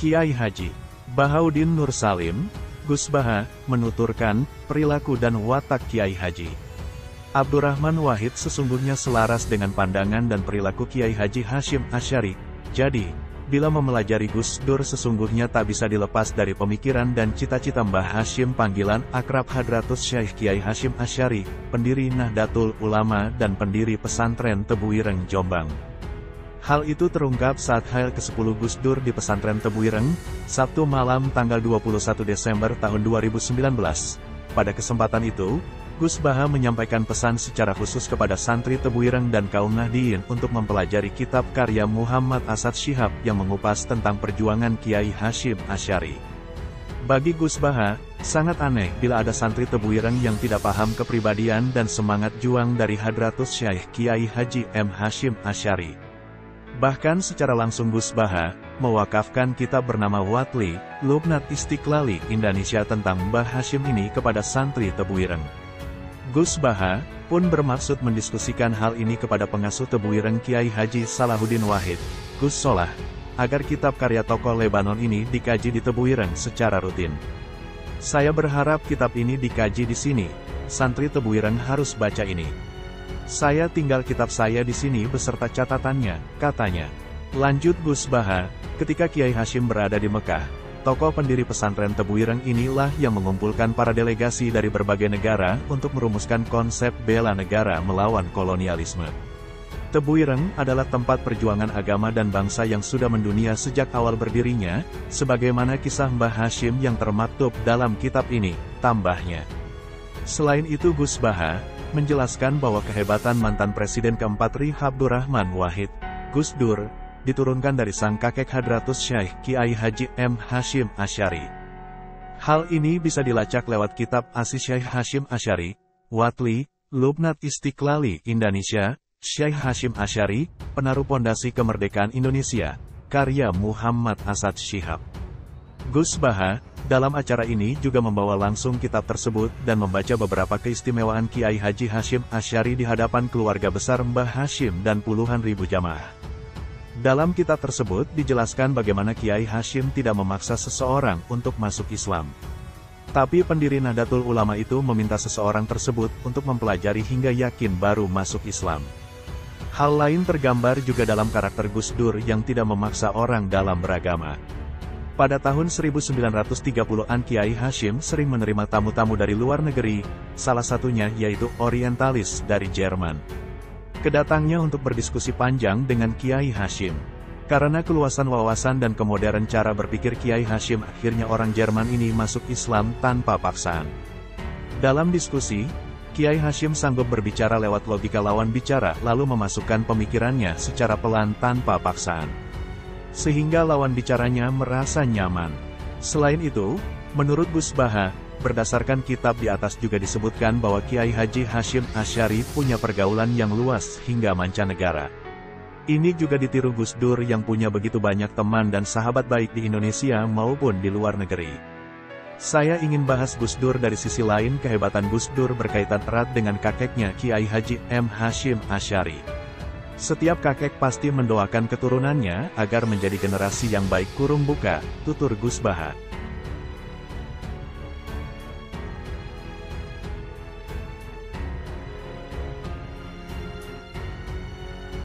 Kiai Haji Bahaudin Nur Salim, Gus Baha, menuturkan, perilaku dan watak Kiai Haji Abdurrahman Wahid sesungguhnya selaras dengan pandangan dan perilaku Kiai Haji Hasyim Asy'ari. Jadi, bila mempelajari Gus Dur sesungguhnya tak bisa dilepas dari pemikiran dan cita-cita Mbah Hasyim panggilan akrab Hadratus Syekh Kiai Hasyim Asy'ari, pendiri Nahdlatul Ulama dan pendiri pesantren Tebuireng Jombang. Hal itu terungkap saat hail ke-10 Gus Dur di pesantren Tebuireng, Sabtu malam tanggal 21 Desember tahun 2019. Pada kesempatan itu, Gus Baha menyampaikan pesan secara khusus kepada santri Tebuireng dan kaum Nahdliyin untuk mempelajari kitab karya Muhammad Asad Syihab yang mengupas tentang perjuangan Kiai Hasyim Asy'ari. Bagi Gus Baha, sangat aneh bila ada santri Tebuireng yang tidak paham kepribadian dan semangat juang dari Hadratus Syekh Kiai Haji M. Hasyim Asy'ari. Bahkan secara langsung Gus Baha mewakafkan kitab bernama Watli, Lubnat Istiqlali Indonesia tentang Mbah Hasyim ini kepada santri Tebuireng. Gus Baha pun bermaksud mendiskusikan hal ini kepada pengasuh Tebuireng Kiai Haji Salahuddin Wahid, Gus Solah, agar kitab karya tokoh Lebanon ini dikaji di Tebuireng secara rutin. Saya berharap kitab ini dikaji di sini, santri Tebuireng harus baca ini. Saya tinggal kitab saya di sini beserta catatannya, katanya. Lanjut Gus Baha, ketika Kiai Hasyim berada di Mekah, tokoh pendiri pesantren Tebuireng inilah yang mengumpulkan para delegasi dari berbagai negara untuk merumuskan konsep bela negara melawan kolonialisme. Tebuireng adalah tempat perjuangan agama dan bangsa yang sudah mendunia sejak awal berdirinya, sebagaimana kisah Mbah Hasyim yang termaktub dalam kitab ini, tambahnya. Selain itu Gus Baha menjelaskan bahwa kehebatan mantan Presiden keempat RI Abdurrahman Wahid, Gus Dur, diturunkan dari sang kakek Hadratus Syekh Kiai Haji M. Hasyim Asy'ari. Hal ini bisa dilacak lewat kitab Asy Syekh Hasyim Asy'ari, Watli, Lubnat Istiqlali Indonesia, Syekh Hasyim Asy'ari, Penaruh Pondasi Kemerdekaan Indonesia, karya Muhammad Asad Syihab. Gus Baha, dalam acara ini juga membawa langsung kitab tersebut dan membaca beberapa keistimewaan Kiai Haji Hasyim Asy'ari di hadapan keluarga besar Mbah Hasyim dan puluhan ribu jamaah. Dalam kitab tersebut dijelaskan bagaimana Kiai Hasyim tidak memaksa seseorang untuk masuk Islam. Tapi pendiri Nahdlatul Ulama itu meminta seseorang tersebut untuk mempelajari hingga yakin baru masuk Islam. Hal lain tergambar juga dalam karakter Gus Dur yang tidak memaksa orang dalam beragama. Pada tahun 1930-an Kiai Hasyim sering menerima tamu-tamu dari luar negeri, salah satunya yaitu orientalis dari Jerman. Kedatangnya untuk berdiskusi panjang dengan Kiai Hasyim. Karena keluasan wawasan dan kemodern cara berpikir Kiai Hasyim, akhirnya orang Jerman ini masuk Islam tanpa paksaan. Dalam diskusi, Kiai Hasyim sanggup berbicara lewat logika lawan bicara lalu memasukkan pemikirannya secara pelan tanpa paksaan, sehingga lawan bicaranya merasa nyaman. Selain itu, menurut Gus Baha, berdasarkan kitab di atas juga disebutkan bahwa Kiai Haji Hasyim Asy'ari punya pergaulan yang luas hingga mancanegara. Ini juga ditiru Gus Dur yang punya begitu banyak teman dan sahabat baik di Indonesia maupun di luar negeri. Saya ingin bahas Gus Dur dari sisi lain. Kehebatan Gus Dur berkaitan erat dengan kakeknya Kiai Haji M. Hasyim Asy'ari. Setiap kakek pasti mendoakan keturunannya agar menjadi generasi yang baik, kurung buka, tutur Gus Baha.